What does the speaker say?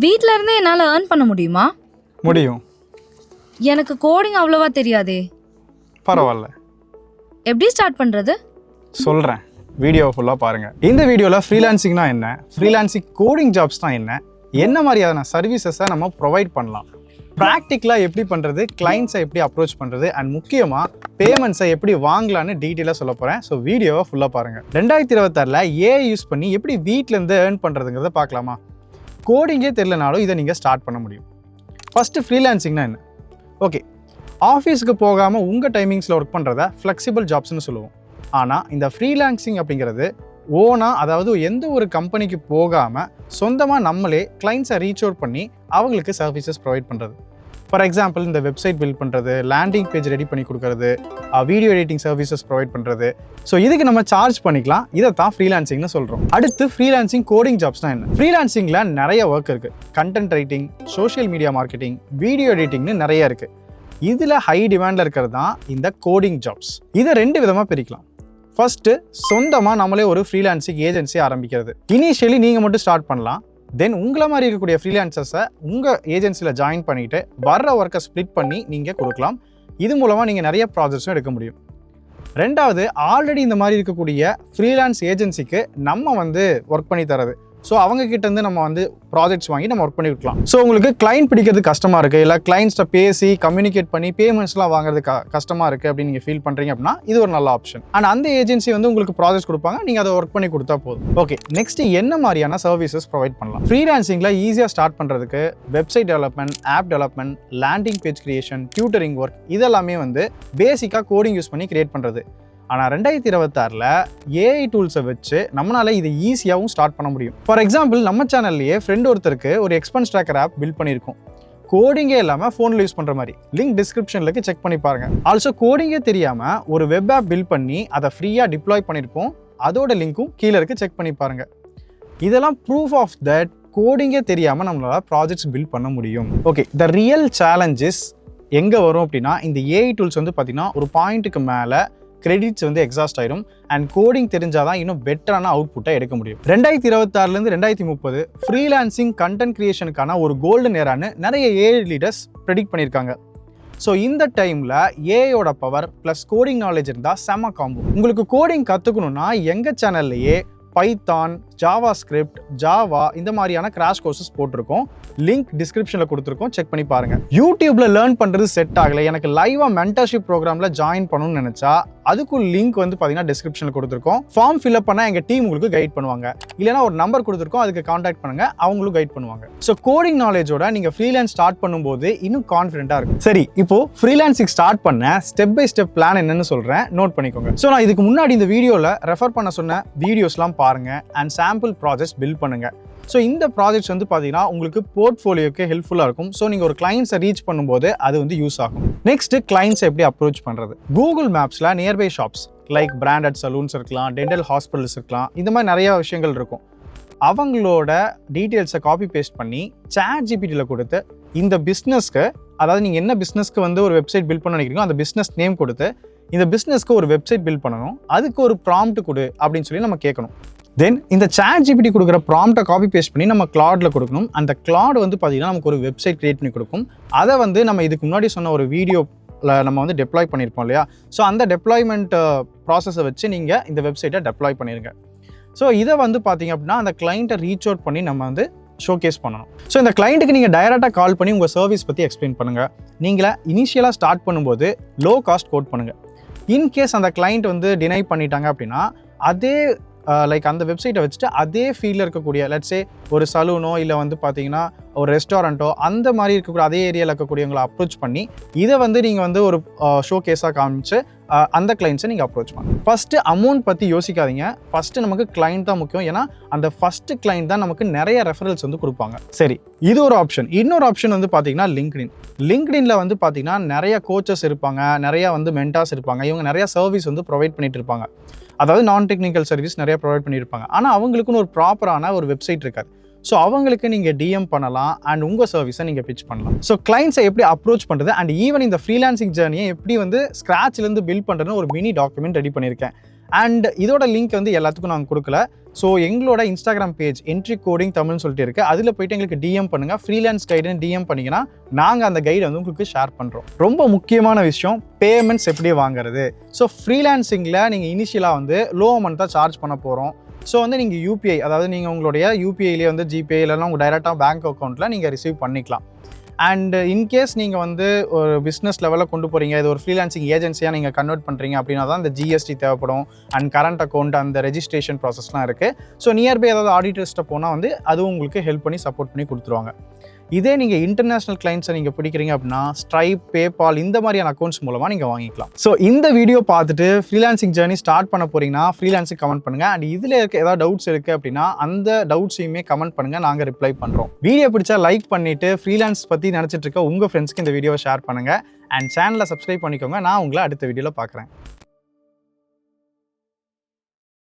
வீட்ல இருந்தே என்னால earn பண்ண முடியுமா? முடியும். எனக்கு கோடிங் அவ்வளவா தெரியாதே. பரவாயில்ல, எப்படி ஸ்டார்ட் பண்றது? சொல்கிறேன். வீடியோவை ஃபுல்லாக பாருங்கள். இந்த வீடியோவில் ஃப்ரீலான்சிங்னா என்ன, ஃப்ரீலான்சிங் கோடிங் ஜாப்ஸ்னால் என்ன மாதிரியான சர்வீசஸை நம்ம ப்ரொவைட் பண்ணலாம், ப்ராக்டிக்கலாக எப்படி பண்ணுறது, கிளைண்ட்ஸை எப்படி அப்ரோச் பண்ணுறது, அண்ட் முக்கியமாக பேமெண்ட்ஸை எப்படி வாங்கலான்னு டீட்டெயிலாக சொல்ல போகிறேன். ஸோ வீடியோவை ஃபுல்லாக பாருங்கள். 2026 ஏஐ யூஸ் பண்ணி எப்படி வீட்டிலேருந்து ஏர்ன் பண்ணுறதுங்கிறத பார்க்கலாமா? கோடிங்கே தெரியலனாலும் இதை நீங்கள் ஸ்டார்ட் பண்ண முடியும். ஃபஸ்ட்டு ஃப்ரீலான்சிங்னா என்ன? ஓகே, ஆஃபீஸுக்கு போகாமல் உங்கள் டைமிங்ஸில் ஒர்க் பண்ணுறத ஃப்ளெக்சிபிள் ஜாப்ஸ்னு சொல்லுவோம். ஆனால் இந்த ஃப்ரீலான்சிங் அப்படிங்கிறது ஓனாக, அதாவது எந்த ஒரு கம்பெனிக்கு போகாமல் சொந்தமாக நம்மளே கிளைண்ட்ஸை ரீச் அவுட் பண்ணி அவங்களுக்கு சர்வீசஸ் ப்ரொவைட் பண்ணுறது. ஃபார் எக்ஸாம்பிள், இந்த வெப்சைட் பில்ட் பண்ணுறது, லேண்டிங் பேஜ் ரெடி பண்ணி கொடுக்குறது, வீடியோ எடிட்டிங் சர்வீசஸ் ப்ரொவைட் பண்ணுறது. ஸோ இதுக்கு நம்ம சார்ஜ் பண்ணிக்கலாம். இதை தான் ஃப்ரீலான்சிங்னு சொல்கிறோம். அடுத்து ஃப்ரீலான்சிங் கோடிங் ஜாப்ஸ்னால் என்ன? ஃப்ரீலான்சிங்கில் நிறைய ஒர்க் இருக்குது. Content writing, social media marketing, video எடிட்டிங்னு நிறைய இருக்குது. இதில் ஹை டிமாண்டில் இருக்கிறது தான் இந்த கோடிங் ஜாப்ஸ். இதை 2 விதமாக பிரிக்கலாம். ஃபர்ஸ்ட்டு, சொந்தமாக நம்மளே ஒரு ஃப்ரீலான்சிங் ஏஜென்சி ஆரம்பிக்கிறது. இனிஷியலி நீங்கள் மட்டும் ஸ்டார்ட் பண்ணலாம். தென் உங்களை மாதிரி இருக்கக்கூடிய ஃப்ரீலான்சர்ஸை உங்கள் ஏஜென்சியில் ஜாயின் பண்ணிவிட்டு வர்ற ஒர்க்கை ஸ்ப்ளிட் பண்ணி நீங்கள் கொடுக்கலாம். இது மூலமாக நீங்கள் நிறைய ப்ராஜெக்ட்ஸும் எடுக்க முடியும். ரெண்டாவது, ஆல்ரெடி இந்த மாதிரி இருக்கக்கூடிய ஃப்ரீலான்ஸ் ஏஜென்சிக்கு நம்ம ஒர்க் பண்ணி தரது. ஸோ அவங்கக்கிட்டேருந்து நம்ம ப்ராஜெக்ட்ஸ் வாங்கி நம்ம ஒர்க் பண்ணி கொடுக்கலாம். ஸோ உங்களுக்கு கிளைண்ட் பிடிக்கிறது கஷ்டமாக இருக்குது, இல்லை கிளைண்ட்ஸ்ட்டை பேசி கம்யூனிகேட் பண்ணி பேமெண்ட்ஸ்லாம் வாங்குறது கஷ்டமாக இருக்குது அப்படின்னு நீங்கள் ஃபீல் பண்ணுறீங்க அப்படின்னா இது ஒரு நல்ல ஆப்ஷன். அண்ட் அந்த ஏஜென்சி உங்களுக்கு ப்ராஜெக்ட் கொடுப்பாங்க, நீங்கள் அதை ஒர்க் பண்ணி கொடுத்தா போதும். ஓகே, நெக்ஸ்ட் என்ன மாதிரியான சர்வீசஸ் ப்ரொவைட் பண்ணலாம்? ஃப்ரீலான்சிங்கில் ஈஸியாக ஸ்டார்ட் பண்ணுறதுக்கு website development, app development, landing page creation, tutoring work, இதெல்லாமே பேசிக்காக கோடிங் யூஸ் பண்ணி கிரியேட் பண்ணுறது. ஆனால் 2026 ஏஐ டூல்ஸை வச்சு நம்மளால இதை ஈஸியாகவும் ஸ்டார்ட் பண்ண முடியும். ஃபார் எக்ஸாம்பிள், நம்ம சேனல்லையே ஃப்ரெண்ட் ஒருத்தருக்கு ஒரு எக்ஸ்பென்ஸ் ட்ராக்கர் ஆப் பில்ட் பண்ணியிருக்கோம். கோடிங்கே இல்லாமல் ஃபோனில் யூஸ் பண்ணுற மாதிரி. லிங்க் டிஸ்கிரிப்ஷனில் செக் பண்ணி பாருங்கள். ஆல்சோ கோடிங்கே தெரியாமல் ஒரு வெப் ஆப் பில்ட் பண்ணி அதை ஃப்ரீயாக டிப்ளாய் பண்ணியிருப்போம். அதோட லிங்க்கும் கீழே இருக்குது, செக் பண்ணி பாருங்கள். இதெல்லாம் ப்ரூஃப் ஆஃப் தட் கோடிங்கே தெரியாமல் நம்மளால் ப்ராஜெக்ட்ஸ் பில்ட் பண்ண முடியும். ஓகே, த ரியல் சேலஞ்சஸ் எங்கே வரும் அப்படின்னா, இந்த ஏஐ டூல்ஸ் பார்த்திங்கன்னா ஒரு பாயிண்ட்டுக்கு மேலே கிரெடிட்ஸ் எக்ஸாஸ்ட் ஆயிடும். அண்ட் கோடிங் தெரிஞ்சாதான் இன்னும் பெட்டரான அவுட்புட்டை எடுக்க முடியும். 2026 2030 ஃப்ரீலான்சிங் கண்டென்ட் கிரியேஷனுக்கான ஒரு கோல்டன் ஏரான்னு நிறைய ஏஐ லீடர்ஸ் ப்ரெடிக்ட் பண்ணியிருக்காங்க. ஸோ இந்த டைமில் ஏஐயோட பவர் ப்ளஸ் கோடிங் நாலேஜ் இருந்தால் செம காம்போ. உங்களுக்கு கோடிங் கற்றுக்கணுன்னா எங்கள் சேனல்லையே பைத்தான், ஜாவா ஸ்கிரிப்ட், ஜாவா இந்த மாதிரியான கிராஷ் கோர்சஸ் போட்டிருக்கோம். லிங்க் டிஸ்கிரிப்ஷனில் கொடுத்துருக்கோம், செக் பண்ணி பாருங்கள். யூடியூப்பில் லேர்ன் பண்ணுறது செட் ஆகலை, எனக்கு லைவாக மென்டர்ஷிப் ப்ரோக்ராமில் ஜாயின் பண்ணணும்னு நினச்சா அதுக்கும் லிங்க் பார்த்தீங்கன்னா டிஸ்கிரிப்ஷனில் கொடுத்துருக்கோம். ஃபார்ம் ஃபில்அப் பண்ணால் எங்கள் டீம் உங்களுக்கு கைட் பண்ணுவாங்க. இல்லைனா ஒரு நம்பர் கொடுத்துருக்கோம், அதுக்கு கான்டாக்ட் பண்ணுங்கள், அவங்களும் கைட் பண்ணுவாங்க. ஸோ கோடிங் நாலேஜோட நீங்கள் ஃப்ரீலான்ஸ் ஸ்டார்ட் பண்ணும்போது இன்னும் கான்ஃபிடென்ட்டாக இருக்கும். சரி, இப்போது ஃப்ரீலான்சிங் ஸ்டார்ட் பண்ண ஸ்டெப் பை ஸ்டெப் பிளான் என்னன்னு சொல்கிறேன், நோட் பண்ணிக்கோங்க. ஸோ நான் இதுக்கு முன்னாடி இந்த வீடியோவில் ரெஃபர் பண்ண சொன்ன வீடியோஸ்லாம் பாருங்கள் அண்ட் சாம்பிள் ப்ராஜெக்ட்ஸ் பில்ட் பண்ணுங்கள். ஸோ இந்த ப்ராஜெக்ட்ஸ் பார்த்தீங்கன்னா உங்களுக்கு போர்ட்ஃபோலியோக்கு ஹெல்ப்ஃபுல்லாக இருக்கும். ஸோ நீங்கள் ஒரு கிளைண்ட்ஸை ரீச் பண்ணும்போது அது யூஸ் ஆகும். நெக்ஸ்ட், கிளைண்ட்ஸை எப்படி அப்ரோச் பண்ணுறது? கூகுள் மேப்ஸில் nearby shops like branded salons இருக்கலாம், டென்டல் ஹாஸ்பிட்டல்ஸ் இருக்கலாம், இந்த மாதிரி நிறைய விஷயங்கள் இருக்கும். அவங்களோட டீட்டெயில்ஸை காப்பி பேஸ்ட் பண்ணி ChatGPTயில் கொடுத்து இந்த பிஸ்னஸ்க்கு, அதாவது நீங்கள் என்ன பிஸ்னஸ்க்கு ஒரு வெப்சைட் பில்ட் பண்ண நினைக்கிறீங்களோ அந்த பிஸ்னஸ் நேம் கொடுத்து இந்த பிஸ்னஸ்க்கு ஒரு வெப்சைட் பில்ட் பண்ணணும், அதுக்கு ஒரு ப்ராம்ப்ட் கொடு அப்படின்னு சொல்லி நம்ம கேட்கணும். தென் இந்த ChatGPT கொடுக்குற ப்ராம்ப்டை காப்பி பேஸ்ட் பண்ணி நம்ம கிளாடில் கொடுக்கணும். அந்த கிளாட் பார்த்தீங்கன்னா நமக்கு ஒரு வெப்சைட் கிரியேட் பண்ணி கொடுக்கும். அதை நம்ம இதுக்கு முன்னாடி சொன்ன ஒரு வீடியோவில் நம்ம டெப்ளாய் பண்ணியிருப்போம் இல்லையா? ஸோ அந்த டெப்ளாய்மெண்ட் ப்ராசஸை வச்சு நீங்கள் இந்த வெப்சைட்டை டெப்ளாய் பண்ணிடுங்க. ஸோ இதை பார்த்தீங்க அப்படின்னா அந்த கிளைண்ட்டை ரீச் அவுட் பண்ணி நம்ம ஷோகேஸ் பண்ணணும். ஸோ இந்த கிளைண்ட்டுக்கு நீங்கள் டைரெக்டாக கால் பண்ணி உங்கள் சர்வீஸ் பற்றி எக்ஸ்பிளைன் பண்ணுங்கள். நீங்களே இனிஷியலாக ஸ்டார்ட் பண்ணும்போது லோ காஸ்ட் கோட் பண்ணுங்கள். இன்கேஸ் அந்த கிளைண்ட் டினை பண்ணிட்டாங்க அப்படின்னா அதே லைக் அந்த வெப்சைட்டை வச்சுட்டு அதே ஃபீல்டில் இருக்கக்கூடிய லெட்ஸே ஒரு சலூனோ இல்லை பார்த்தீங்கன்னா ஒரு ரெஸ்டாரண்ட்டோ அந்த மாதிரி இருக்கக்கூடிய அதே ஏரியாவில் இருக்கக்கூடியவங்களை அப்ரோச் பண்ணி இதை நீங்கள் ஒரு ஷோ கேஸாக காமிச்சு அந்த கிளைண்ட்ஸை நீங்கள் அப்ரோச் பண்ணுங்கள். ஃபஸ்ட்டு அமௌண்ட் பற்றி யோசிக்காதீங்க. ஃபஸ்ட்டு நமக்கு கிளைண்ட் தான் முக்கியம். ஏன்னா அந்த ஃபஸ்ட்டு கிளைண்ட் தான் நமக்கு நிறைய ரெஃபரல்ஸ் கொடுப்பாங்க. சரி, இது ஒரு ஆப்ஷன். இன்னொரு ஆப்ஷன் பார்த்தீங்கன்னா லிங்க்டின்ல பார்த்தீங்கன்னா நிறைய கோச்சஸ் இருப்பாங்க, நிறைய மென்டார்ஸ் இருப்பாங்க. இவங்க நிறைய சர்வீஸ் ப்ரொவைட் பண்ணிட்டு இருப்பாங்க. அதாவது நான் டெக்னிக்கல் சர்வீஸ் நிறைய ப்ரொவைட் பண்ணியிருப்பாங்க. ஆனால் அவங்களுக்குன்னு ஒரு ப்ராப்பரான ஒரு வெப்சைட் இருக்காது. ஸோ அவங்களுக்கு நீங்கள் டிஎம் பண்ணலாம் அண்ட் உங்கள் சர்வீஸை நீங்கள் பிச் பண்ணலாம். ஸோ கிளைண்ட்ஸை எப்படி அப்ரோச் பண்ணுறது அண்ட் ஈவன் இந்த ஃப்ரீலான்சிங் ஜேர்னியை எப்படி ஸ்க்ராட்ச்லேருந்து பில்ட் பண்ணுறதுன்னு ஒரு மினி டாக்குமெண்ட் ரெடி பண்ணியிருக்கேன். அண்ட் இதோட லிங்க் வந்து எல்லாத்துக்கும் நாங்கள் கொடுக்கல. ஸோ எங்களோட இன்ஸ்டாகிராம் பேஜ் என்ட்ரி கோடிங் தமிழ்னு சொல்லிட்டு இருக்குது. அதில் போய்ட்டு எங்களுக்கு டிஎம் பண்ணுங்கள். ஃப்ரீலான்ஸ் கைடுன்னு டிஎம் பண்ணிங்கன்னா நாங்கள் அந்த கைடை வந்து உங்களுக்கு ஷேர் பண்ணுறோம். ரொம்ப முக்கியமான விஷயம் பேமெண்ட்ஸ் எப்படி வாங்குறது. ஸோ ஃப்ரீலான்சிங்கில் நீங்கள் இனிஷியலாக வந்து லோ அமௌண்ட் தான் சார்ஜ் பண்ண போகிறோம். ஸோ வந்து நீங்கள் யூபிஐ, அதாவது நீங்கள் உங்களுடைய யூபிஐலேயே வந்து ஜிபே இல்லைனா உங்கள் டைரெக்டாக பேங்க் அக்கௌண்ட்டில் நீங்கள் ரிசீவ் பண்ணிக்கலாம். அண்ட் இன்கேஸ் நீங்கள் வந்து ஒரு பிஸ்னஸ் லெவலில் கொண்டு போகிறீங்க, இது ஒரு ஃப்ரீலான்சிங் ஏஜென்சியாக நீங்கள் கன்வெர்ட் பண்ணுறீங்க அப்படின்னா தான் இந்த ஜிஎஸ்டி தேவைப்படும். அண்ட் கரண்ட் அக்கௌண்ட் அந்த ரெஜிஸ்ட்ரேஷன் ப்ராசஸ்லாம் இருக்குது. ஸோ நியர்பை ஏதாவது ஆடிட்டர்ஸ்ட்டை போனால் வந்து அதுவும் உங்களுக்கு ஹெல்ப் பண்ணி சப்போர்ட் பண்ணி கொடுத்துருவாங்க. இதே நீங்கள் இன்டர்நேஷ்னல் கிளைண்ட்ஸை நீங்கள் பிடிக்கிறீங்க அப்படின்னா ஸ்ட்ரைப், பேபால் இந்த மாதிரியான அக்கௌண்ட்ஸ் மூலமாக நீங்கள் வாங்கிக்கலாம். ஸோ இந்த வீடியோ பார்த்துட்டு ஃப்ரீலான்சிங் ஜேர்னி ஸ்டார்ட் பண்ண போகிறீங்கன்னா ஃப்ரீலான்சிங் கமெண்ட் பண்ணுங்கள். அண்ட் இதில் இருக்க ஏதாவது டவுட்ஸ் இருக்குது அப்படின்னா அந்த டவுட்ஸையுமே கமெண்ட் பண்ணுங்கள், நாங்கள் ரிப்ளை பண்ணுறோம். வீடியோ பிடிச்சா லைக் பண்ணிவிட்டு ஃப்ரீலான்ஸ் பற்றி நினச்சிட்டு இருக்க உங்கள் ஃப்ரெண்ட்ஸ்க்கு இந்த வீடியோவை ஷேர் பண்ணுங்கள். அண்ட் சேனலை சப்ஸ்கிரைப் பண்ணிக்கோங்க. நான் உங்களை அடுத்த வீடியோவில் பார்க்குறேன்.